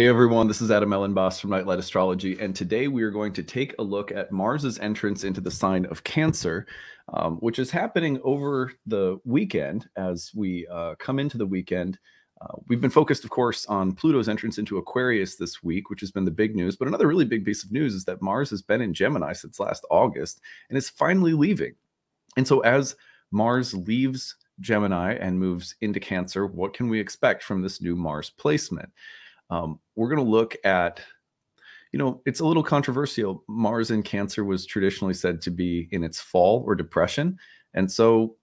Hey everyone, this is Elenbaas from Nightlight Astrology, and today we are going to take a look at Mars's entrance into the sign of Cancer, which is happening over the weekend. As we come into the weekend, we've been focused, of course, on Pluto's entrance into Aquarius this week, which has been the big news. But another really big piece of news is that Mars has been in Gemini since last August and is finally leaving. And so as Mars leaves Gemini and moves into Cancer, what can we expect from this new Mars placement? We're going to look at, it's a little controversial. Mars in Cancer was traditionally said to be in its fall or depression. And so,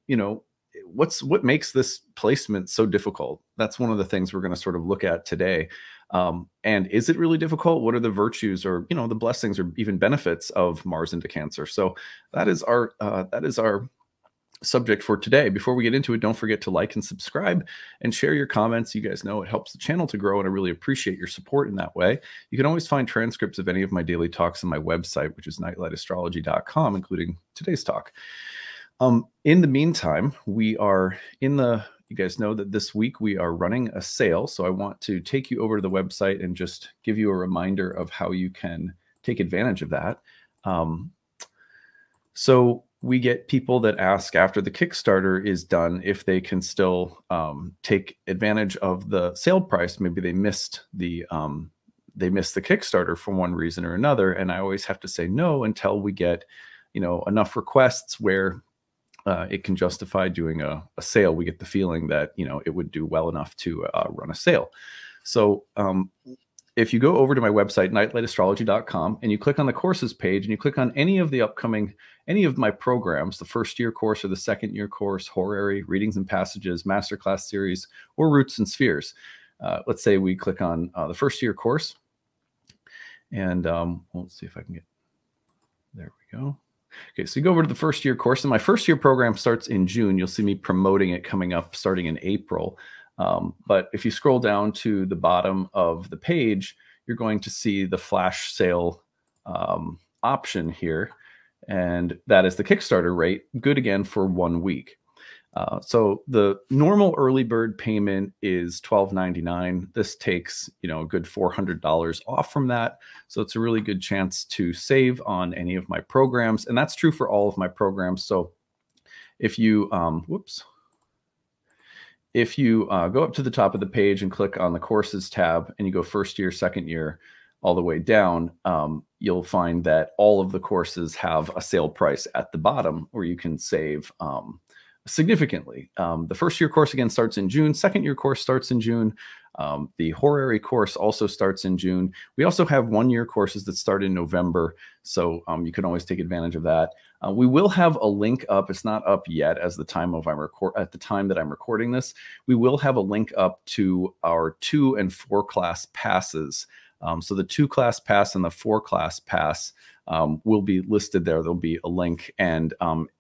what makes this placement so difficult? That's one of the things we're going to sort of look at today. And is it really difficult? What are the virtues or, the blessings or even benefits of Mars into Cancer? So that is our subject for today. Before we get into it, don't forget to like and subscribe and share your comments. You guys know it helps the channel to grow, and I really appreciate your support in that way. You can always find transcripts of any of my daily talks on my website, which is nightlightastrology.com, including today's talk. In the meantime, we are you guys know that this week we are running a sale. So I want to take you over to the website and just give you a reminder of how you can take advantage of that. So we get people that ask after the Kickstarter is done if they can still take advantage of the sale price. Maybe they missed the Kickstarter for one reason or another, and I always have to say no until we get enough requests where it can justify doing a sale. We get the feeling that it would do well enough to run a sale. So if you go over to my website, nightlightastrology.com, and you click on the courses page and you click on any of my programs, the first year course or the second year course, horary, readings and passages, masterclass series, or roots and spheres. Let's say we click on the first year course, and let's see if I can there we go. Okay, so you go over to the first year course, and my first year program starts in June. You'll see me promoting it coming up starting in April. But if you scroll down to the bottom of the page, you're going to see the flash sale option here. And that is the Kickstarter rate, good again for 1 week. So the normal early bird payment is $12.99. This takes, a good $400 off from that. So it's a really good chance to save on any of my programs. And that's true for all of my programs. So if you, if you go up to the top of the page and click on the courses tab and you go first year, second year, all the way down, you'll find that all of the courses have a sale price at the bottom where you can save significantly. The first year course again starts in June. Second year course starts in June. The horary course also starts in June. We also have 1 year courses that start in November. So you can always take advantage of that. We will have a link up. It's not up yet at the time that I'm recording this. We will have a link up to our 2 and 4 class passes. So the 2 class pass and the 4 class pass will be listed there. There'll be a link, and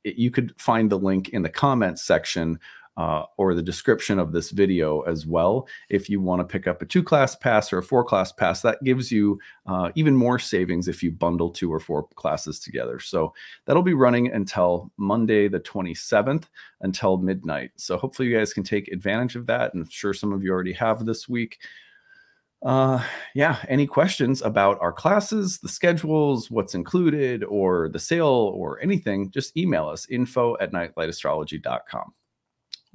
you could find the link in the comments section or the description of this video as well. If you want to pick up a 2 class pass or a 4 class pass, that gives you even more savings if you bundle 2 or 4 classes together. So that'll be running until Monday, the 27th, until midnight. So hopefully you guys can take advantage of that. And I'm sure some of you already have this week. Yeah, any questions about our classes, the schedules, what's included, or the sale, or anything, just email us, info@nightlightastrology.com.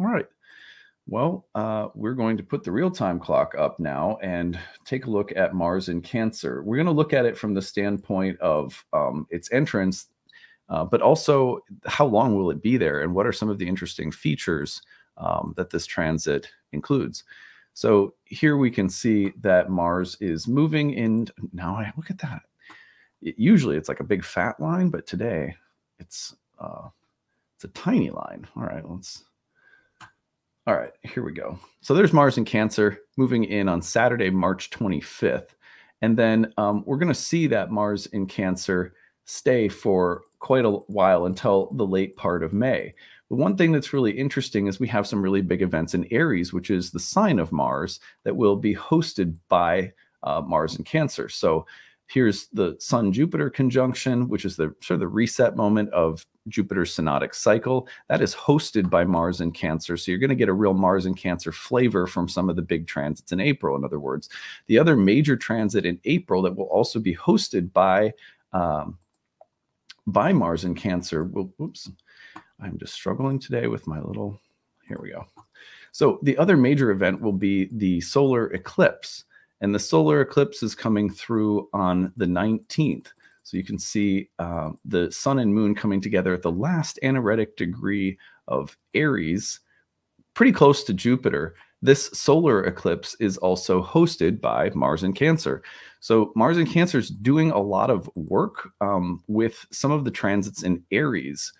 All right. Well, we're going to put the real-time clock up now and take a look at Mars in Cancer. We're going to look at it from the standpoint of its entrance, but also how long will it be there, and what are some of the interesting features that this transit includes. So here we can see that Mars is moving in. Now, look at that. Usually it's like a big fat line, but today it's a tiny line. All right, here we go. So there's Mars in Cancer moving in on Saturday, March 25th. And then we're going to see that Mars in Cancer stay for quite a while until the late part of May. But one thing that's really interesting is we have some really big events in Aries, which is the sign of Mars, that will be hosted by Mars in Cancer. So here's the Sun-Jupiter conjunction, which is the sort of the reset moment of Jupiter's synodic cycle. That is hosted by Mars in Cancer. So you're going to get a real Mars in Cancer flavor from some of the big transits in April, in other words. The other major transit in April that will also be hosted by Mars in Cancer. Whoops, I'm just struggling today with my little, here we go. So the other major event will be the solar eclipse. And the solar eclipse is coming through on the 19th. So you can see the sun and moon coming together at the last anaretic degree of Aries, pretty close to Jupiter. This solar eclipse is also hosted by Mars in Cancer. So Mars in Cancer is doing a lot of work with some of the transits in Aries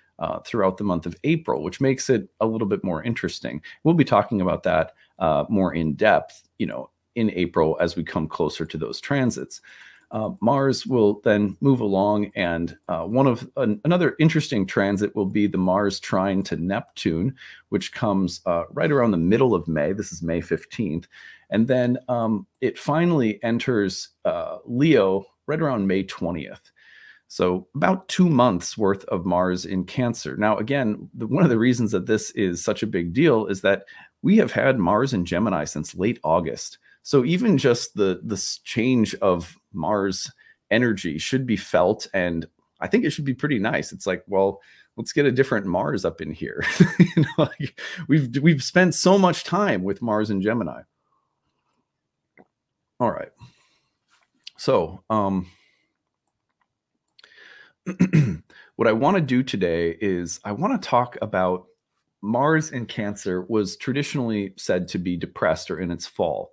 throughout the month of April, which makes it a little bit more interesting. We'll be talking about that more in depth, in April as we come closer to those transits. Mars will then move along, and another interesting transit will be the Mars trine to Neptune, which comes right around the middle of May. This is May 15th. And then it finally enters Leo right around May 20th. So about 2 months worth of Mars in Cancer. Now, again, one of the reasons that this is such a big deal is that we have had Mars in Gemini since late August. So even just this change of Mars energy should be felt, and I think it should be pretty nice. It's like, well, let's get a different Mars up in here. We've spent so much time with Mars in Gemini. All right. So what I want to do today is I want to talk about Mars in Cancer was traditionally said to be depressed or in its fall.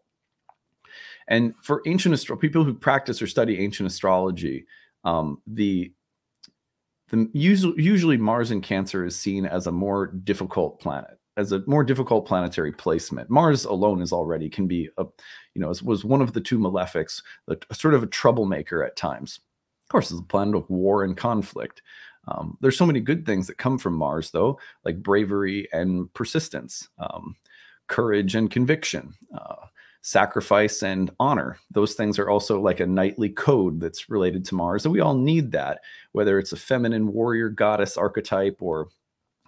And for people who practice or study ancient astrology, usually Mars in Cancer is seen as a more difficult planet, as a more difficult planetary placement. Mars alone can be was one of the two malefics, sort of a troublemaker at times. Of course, it's a planet of war and conflict. There's so many good things that come from Mars, though, like bravery and persistence, courage and conviction, sacrifice and honor. Those things are also like a knightly code that's related to Mars, and we all need that, whether it's a feminine warrior goddess archetype or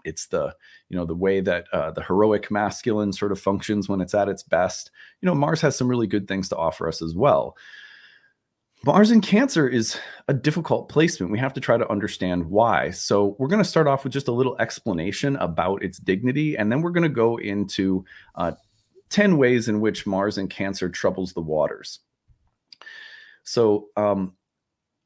it's the way that the heroic masculine sort of functions when it's at its best. Mars has some really good things to offer us as well. Mars in Cancer is a difficult placement. We have to try to understand why. So we're going to start off with just a little explanation about its dignity, and then we're going to go into 10 ways in which Mars in Cancer troubles the waters. So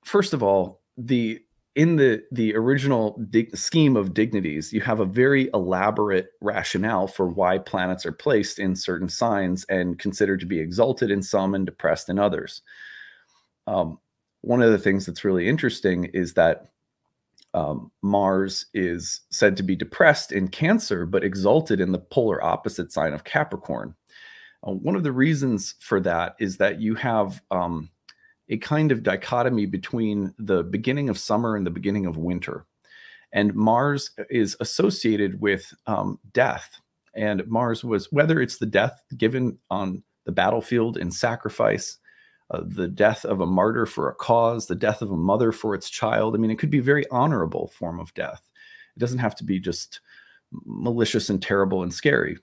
first of all, in the original scheme of dignities, you have a very elaborate rationale for why planets are placed in certain signs and considered to be exalted in some and depressed in others. One of the things that's really interesting is that Mars is said to be depressed in Cancer, but exalted in the polar opposite sign of Capricorn. One of the reasons for that is that you have a kind of dichotomy between the beginning of summer and the beginning of winter. And Mars is associated with death. And Mars was, whether it's the death given on the battlefield in sacrifice, the death of a martyr for a cause, the death of a mother for its child. I mean, it could be a very honorable form of death. It doesn't have to be just malicious and terrible and scary.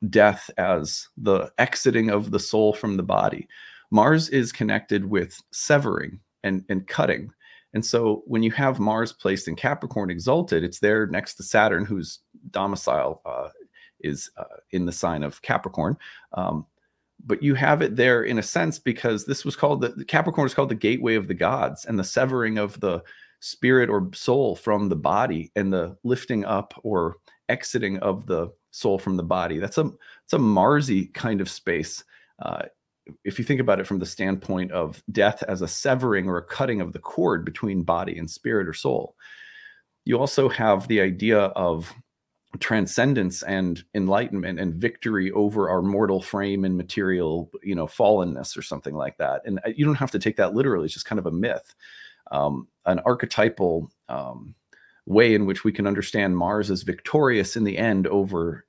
Death as the exiting of the soul from the body. Mars is connected with severing and cutting. And so when you have Mars placed in Capricorn exalted, it's there next to Saturn, whose domicile is in the sign of Capricorn. But you have it there in a sense because this was called the Capricorn was called the gateway of the gods, and the severing of the spirit or soul from the body and the lifting up or exiting of the soul from the body. It's a Marsy kind of space. If you think about it from the standpoint of death as a severing or a cutting of the cord between body and spirit or soul. You also have the idea of transcendence and enlightenment and victory over our mortal frame and material, fallenness or something like that. And you don't have to take that literally. It's just kind of a myth, an archetypal way in which we can understand Mars as victorious in the end over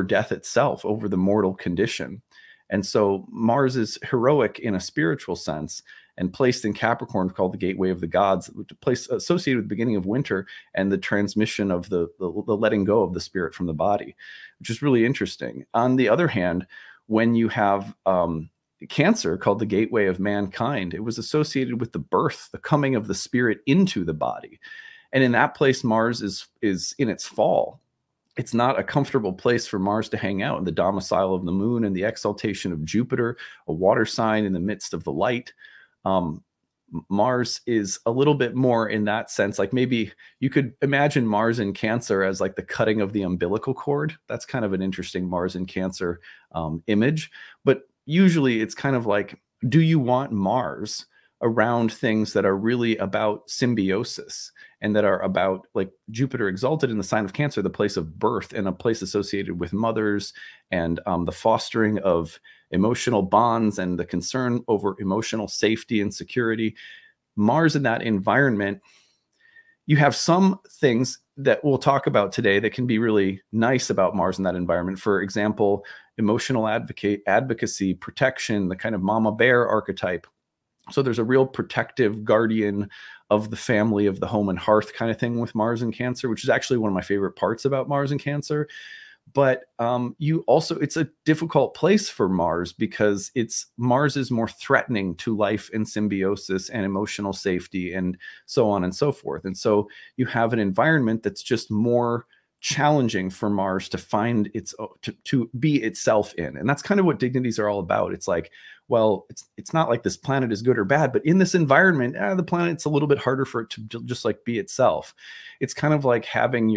death itself, over the mortal condition. And so Mars is heroic in a spiritual sense, and placed in Capricorn, called the gateway of the gods, which is a place associated with the beginning of winter and the transmission of the letting go of the spirit from the body, which is really interesting. On the other hand, when you have Cancer, called the gateway of mankind, it was associated with the birth, the coming of the spirit into the body. And in that place, Mars is in its fall. It's not a comfortable place for Mars to hang out, in the domicile of the moon and the exaltation of Jupiter, a water sign in the midst of the light. Mars is a little bit more in that sense. Like maybe you could imagine Mars in Cancer as like the cutting of the umbilical cord. That's kind of an interesting Mars in Cancer image. But usually it's kind of like, do you want Mars around things that are really about symbiosis and that are about, like Jupiter exalted in the sign of Cancer, the place of birth and a place associated with mothers and the fostering of emotional bonds and the concern over emotional safety and security. Mars in that environment, you have some things that we'll talk about today that can be really nice about Mars in that environment. For example, emotional advocacy, protection, the kind of mama bear archetype. So there's a real protective guardian of the family, of the home and hearth kind of thing with Mars in Cancer, which is actually one of my favorite parts about Mars in Cancer. But it's a difficult place for Mars because Mars is more threatening to life and symbiosis and emotional safety and so on and so forth. And so you have an environment that's just more challenging for Mars to find to be itself in. And that's kind of what dignities are all about. It's like, well, it's not like this planet is good or bad, but in this environment, the planet's a little bit harder for it to just like be itself. It's kind of like having if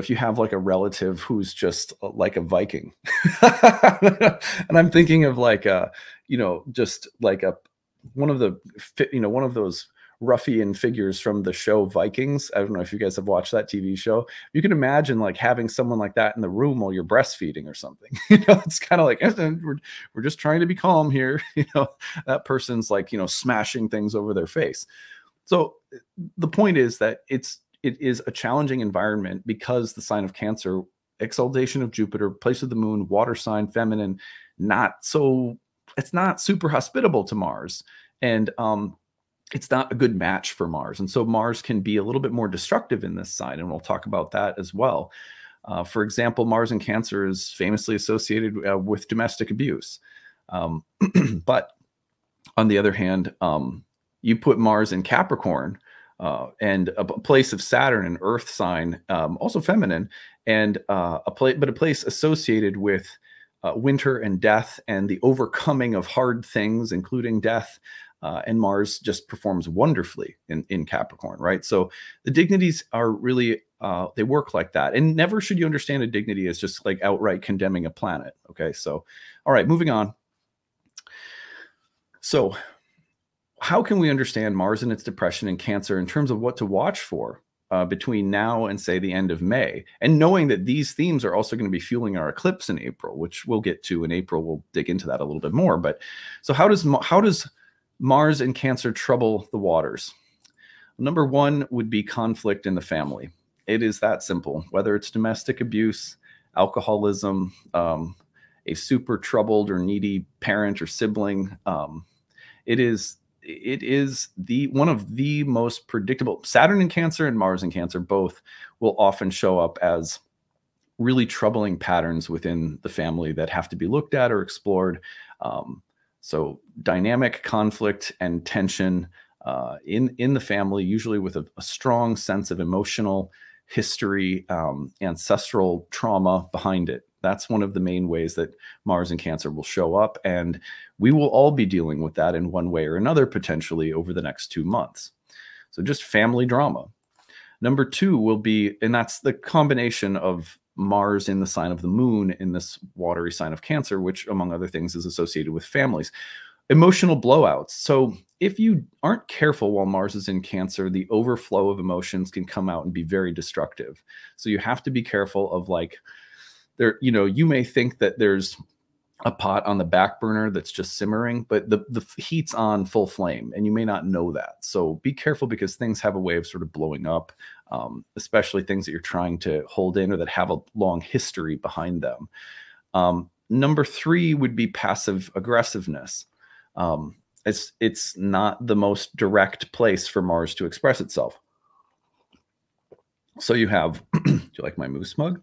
you have like a relative who's just like a Viking, and I'm thinking of like one of those ruffian figures from the show Vikings. I don't know if you guys have watched that TV show. You can imagine like having someone like that in the room while you're breastfeeding or something. It's kind of like, we're just trying to be calm here. That person's like, smashing things over their face. So the point is that it is a challenging environment because the sign of Cancer, exaltation of Jupiter, place of the moon, water sign, feminine, it's not super hospitable to Mars. And it's not a good match for Mars. And so Mars can be a little bit more destructive in this sign, and we'll talk about that as well. For example, Mars in Cancer is famously associated with domestic abuse. But on the other hand, you put Mars in Capricorn, and a place of Saturn, an earth sign, also feminine, and a place associated with winter and death and the overcoming of hard things, including death. And Mars just performs wonderfully in Capricorn, right? So the dignities are really, they work like that. And never should you understand a dignity as just like outright condemning a planet, okay? So, all right, moving on. So how can we understand Mars and its depression in Cancer in terms of what to watch for between now and, say, the end of May? And knowing that these themes are also going to be fueling our eclipse in April, which we'll get to in April. We'll dig into that a little bit more. But so how does Mars in Cancer trouble the waters? Number one would be conflict in the family. It is that simple. Whether it's domestic abuse, alcoholism, a super troubled or needy parent or sibling, it is one of the most predictable. Saturn in Cancer and Mars in Cancer both will often show up as really troubling patterns within the family that have to be looked at or explored. So dynamic conflict and tension in the family, usually with a strong sense of emotional history, ancestral trauma behind it. That's one of the main ways that Mars in Cancer will show up. And we will all be dealing with that in one way or another, potentially over the next 2 months. So just family drama. Number two will be, and that's the combination of Mars in the sign of the moon in this watery sign of Cancer, which among other things is associated with families. Emotional blowouts. So if you aren't careful while Mars is in Cancer, the overflow of emotions can come out and be very destructive. So you have to be careful of you may think that there's a pot on the back burner that's just simmering, but the heat's on full flame and you may not know that. So be careful because things have a way of sort of blowing up, especially things that you're trying to hold in or that have a long history behind them. Number 3 would be passive aggressiveness. It's not the most direct place for Mars to express itself. So you have, do you like my moose mug?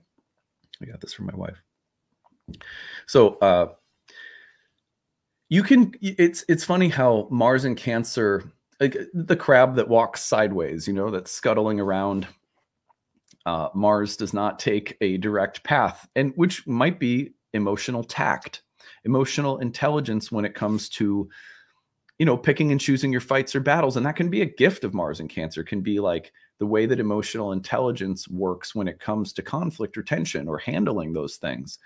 I got this from my wife. So you can, it's funny how Mars in Cancer, like the crab that walks sideways, that's scuttling around. Mars does not take a direct path, and which might be emotional tact, emotional intelligence when it comes to, picking and choosing your fights or battles. And that can be a gift of Mars in Cancer, can be like the way that emotional intelligence works when it comes to conflict or tension or handling those things.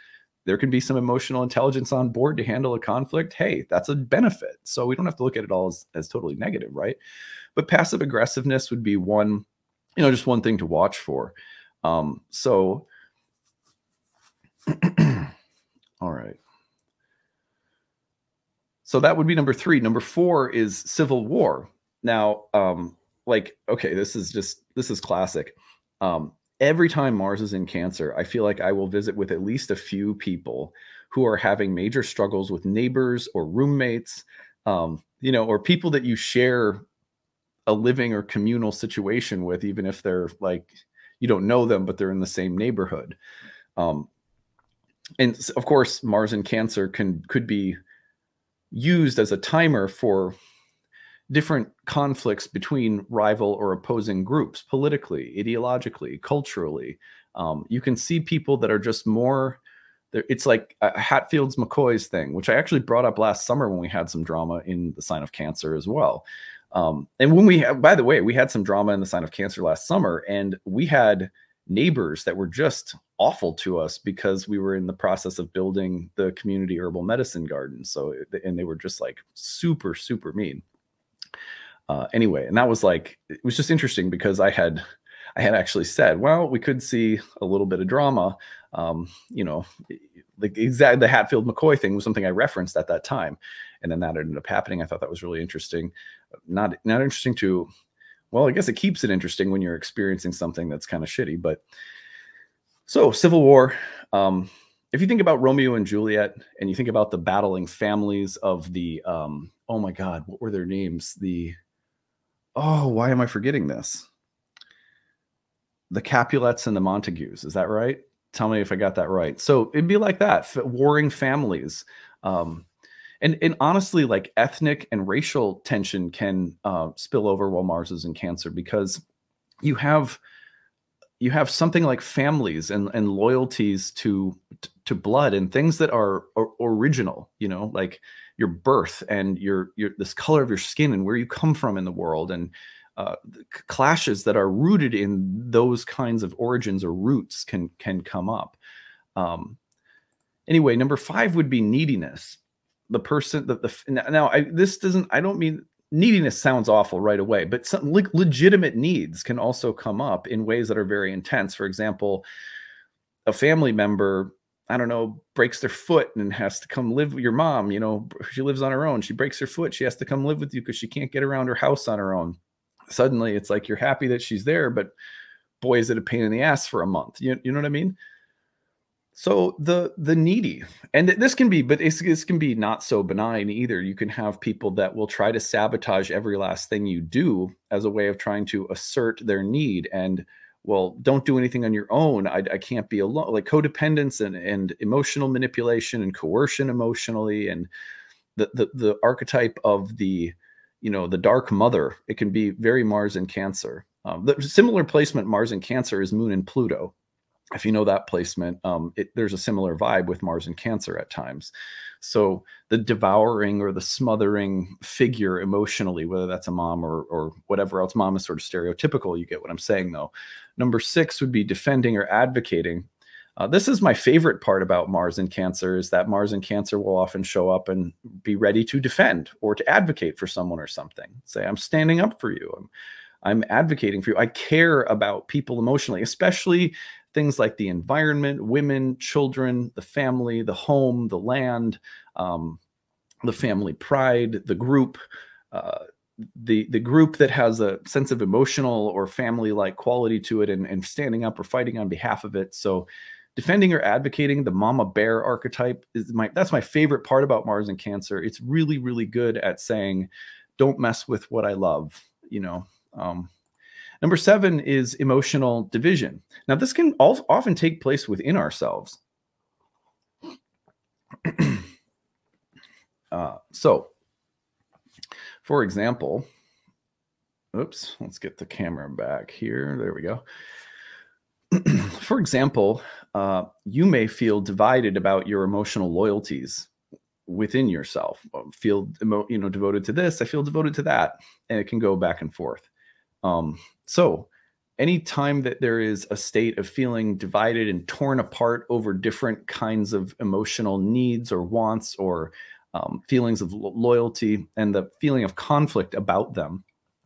There can be some emotional intelligence on board to handle a conflict. Hey, that's a benefit. So we don't have to look at it all as totally negative, right? But passive aggressiveness would be one, just one thing to watch for. So, all right. So that would be number 3. Number 4 is civil war. Now, okay, this is classic. Every time Mars is in Cancer, I feel like I will visit with at least a few people who are having major struggles with neighbors or roommates, or people that you share a living or communal situation with, even if they're like, you don't know them, but they're in the same neighborhood. And of course, Mars in Cancer could be used as a timer for different conflicts between rival or opposing groups, politically, ideologically, culturally. You can see people that are just more, it's like Hatfield's McCoy's thing, which I actually brought up last summer when we had some drama in the sign of Cancer as well. And when by the way, we had some drama in the sign of Cancer last summer, and we had neighbors that were just awful to us because we were in the process of building the community herbal medicine garden. So, and they were just like super, super mean. Anyway, and that was like, it was just interesting because I had actually said, well, we could see a little bit of drama. Like exactly the Hatfield McCoy thing was something I referenced at that time. And then that ended up happening. I thought that was really interesting. Not interesting to, well, I guess it keeps it interesting when you're experiencing something that's kind of shitty. But so civil war, if you think about Romeo and Juliet and you think about the battling families of the, oh my God, what were their names? Why am I forgetting this? The Capulets and the Montagues. Is that right? Tell me if I got that right. So it'd be like that, warring families. And honestly, like ethnic and racial tension can spill over while Mars is in Cancer, because you have something like families and loyalties to blood and things that are original, like your birth and your this color of your skin and where you come from in the world, and clashes that are rooted in those kinds of origins or roots can come up. Anyway, number 5 would be neediness. The person I don't mean neediness sounds awful right away, but some legitimate needs can also come up in ways that are very intense. For example, a family member, I don't know, breaks their foot and has to come live with your mom. She lives on her own. She breaks her foot. She has to come live with you because she can't get around her house on her own. Suddenly it's like you're happy that she's there, but boy, is it a pain in the ass for a month. You know what I mean? So the needy, and this can be, but this can be not so benign either. You can have people that will try to sabotage every last thing you do as a way of trying to assert their need. And, well, don't do anything on your own. I can't be alone. Like codependence and emotional manipulation and coercion emotionally, and the archetype of the dark mother. It can be very Mars in Cancer. The similar placement Mars in Cancer is Moon and Pluto. If you know that placement, there's a similar vibe with Mars in Cancer at times. So the devouring or the smothering figure emotionally, whether that's a mom or whatever else. Mom is sort of stereotypical. You get what I'm saying, though. Number 6 would be defending or advocating. This is my favorite part about Mars in Cancer, is that Mars in Cancer will often show up and be ready to defend or to advocate for someone or something. Say, I'm standing up for you. I'm advocating for you. I care about people emotionally, especially things like the environment, women, children, the family, the home, the land, the family pride, the group, the group that has a sense of emotional or family-like quality to it, and standing up or fighting on behalf of it. So defending or advocating, the mama bear archetype is that's my favorite part about Mars in Cancer. It's really, really good at saying, don't mess with what I love, you know. Number 7 is emotional division. Now, this can often take place within ourselves. So, for example, oops, let's get the camera back here. There we go. For example, you may feel divided about your emotional loyalties within yourself. Feel devoted to this, I feel devoted to that, and it can go back and forth. So anytime that there is a state of feeling divided and torn apart over different kinds of emotional needs or wants or feelings of loyalty, and the feeling of conflict about them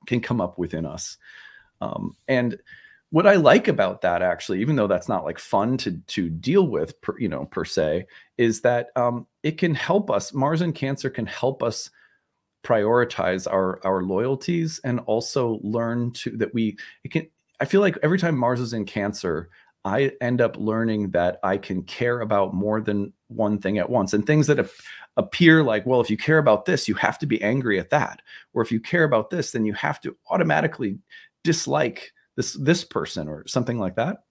can come up within us. And what I like about that, actually, even though that's not like fun to deal with, per se, is that it can help us. Mars in Cancer can help us prioritize our loyalties, and also learn I feel like every time Mars is in Cancer, I end up learning that I can care about more than one thing at once, and things that appear like, well, if you care about this, you have to be angry at that, or if you care about this, then you have to automatically dislike this person or something like that.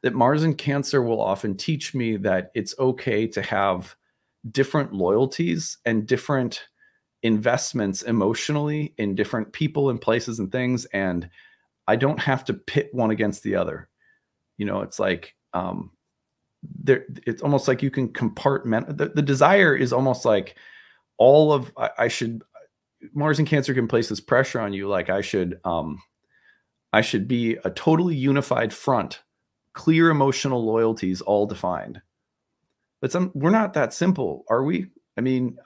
That Mars in Cancer will often teach me that it's okay to have different loyalties and different investments emotionally in different people and places and things, and I don't have to pit one against the other. It's like it's almost like you can compartment the desire is almost like all of Mars in Cancer can place this pressure on you, like I should be a totally unified front, clear emotional loyalties, all defined. But we're not that simple, are we? I mean,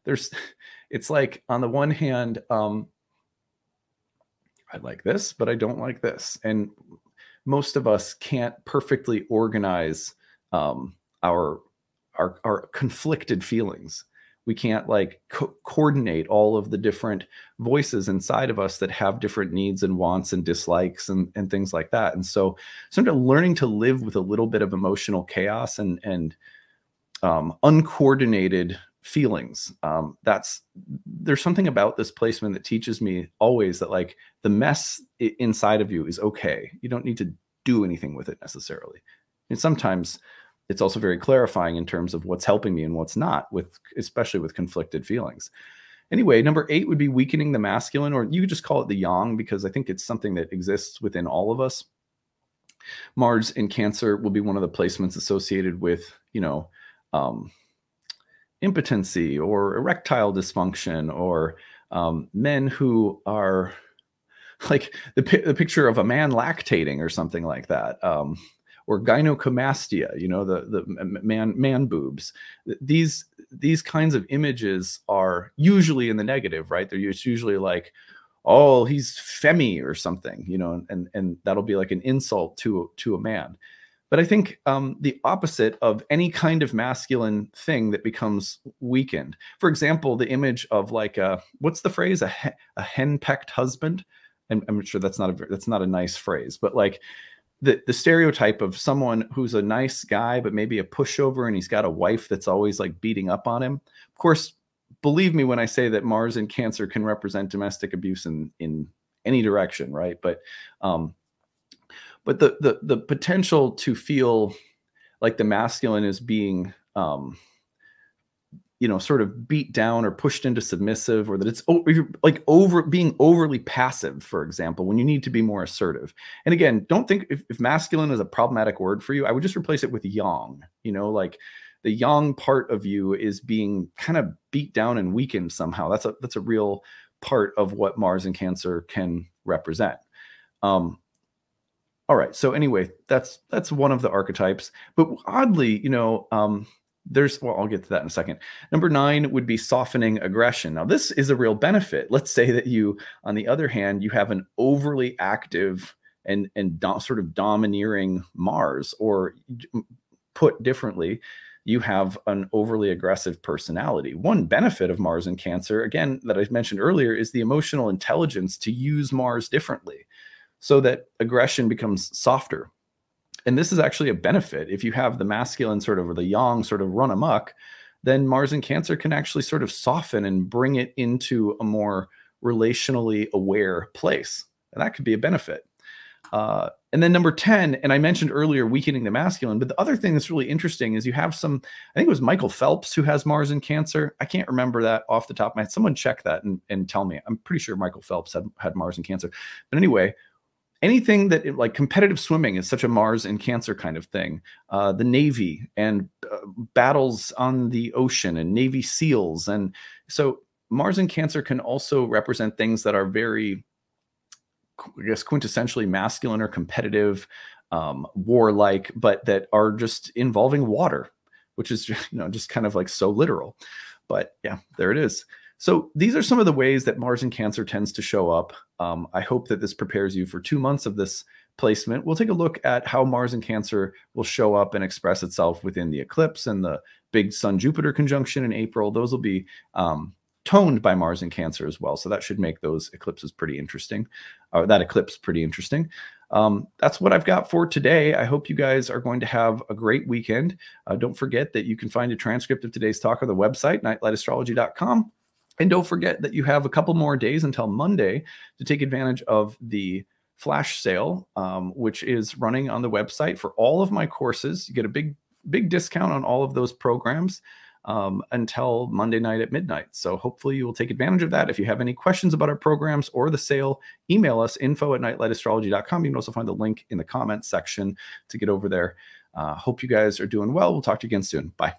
it's like, on the one hand, I like this, but I don't like this. And most of us can't perfectly organize our conflicted feelings. We can't coordinate all of the different voices inside of us that have different needs and wants and dislikes and things like that. And so sometimes learning to live with a little bit of emotional chaos and uncoordinated feelings. There's something about this placement that teaches me always that the mess inside of you is okay. You don't need to do anything with it necessarily. And sometimes it's also very clarifying in terms of what's helping me and what's not, especially with conflicted feelings. Anyway, number 8 would be weakening the masculine, or you could just call it the yang, because I think it's something that exists within all of us. Mars in Cancer will be one of the placements associated with, impotency or erectile dysfunction, or men who are like the picture of a man lactating or something like that, or gynecomastia, the man boobs. These kinds of images are usually in the negative, right? They're usually like, oh, he's femi or something, and that'll be like an insult to a man. But I think the opposite of any kind of masculine thing that becomes weakened. For example, the image of what's the phrase? A henpecked husband. And I'm sure that's not a nice phrase, but the stereotype of someone who's a nice guy, but maybe a pushover, and he's got a wife that's always beating up on him. Of course, believe me when I say that Mars in Cancer can represent domestic abuse in any direction, right? But the potential to feel like the masculine is being, sort of beat down or pushed into submissive, or that it's being overly passive, for example, when you need to be more assertive. And again, don't think if masculine is a problematic word for you, I would just replace it with yang. The yang part of you is being kind of beat down and weakened somehow. That's a real part of what Mars in Cancer can represent. All right. So anyway, that's one of the archetypes. But oddly, I'll get to that in a second. Number 9 would be softening aggression. Now, this is a real benefit. Let's say that you, on the other hand, you have an overly active and sort of domineering Mars, or put differently, you have an overly aggressive personality. One benefit of Mars in Cancer, again, that I mentioned earlier, is the emotional intelligence to use Mars differently so that aggression becomes softer. And this is actually a benefit. If you have the masculine sort of, or the yang sort of run amok, then Mars in Cancer can actually sort of soften and bring it into a more relationally aware place. And that could be a benefit. And then number 10, and I mentioned earlier weakening the masculine, but the other thing that's really interesting is you have some, I think it was Michael Phelps who has Mars in Cancer. I can't remember that off the top of my head. Someone check that and tell me. I'm pretty sure Michael Phelps had Mars in Cancer. But anyway, anything that like competitive swimming is such a Mars in Cancer kind of thing. The Navy and battles on the ocean and Navy SEALs. And so Mars in Cancer can also represent things that are very, I guess, quintessentially masculine or competitive, warlike, but that are just involving water, which is, just kind of like so literal. But yeah, there it is. So these are some of the ways that Mars in Cancer tends to show up. I hope that this prepares you for 2 months of this placement. We'll take a look at how Mars in Cancer will show up and express itself within the eclipse and the big Sun-Jupiter conjunction in April. Those will be toned by Mars in Cancer as well. So that should make those eclipses pretty interesting, or that eclipse pretty interesting. That's what I've got for today. I hope you guys are going to have a great weekend. Don't forget that you can find a transcript of today's talk on the website, nightlightastrology.com. And don't forget that you have a couple more days until Monday to take advantage of the flash sale, which is running on the website for all of my courses. You get a big discount on all of those programs until Monday night at midnight. So hopefully you will take advantage of that. If you have any questions about our programs or the sale, email us info@nightlightastrology.com. You can also find the link in the comments section to get over there. Hope you guys are doing well. We'll talk to you again soon. Bye.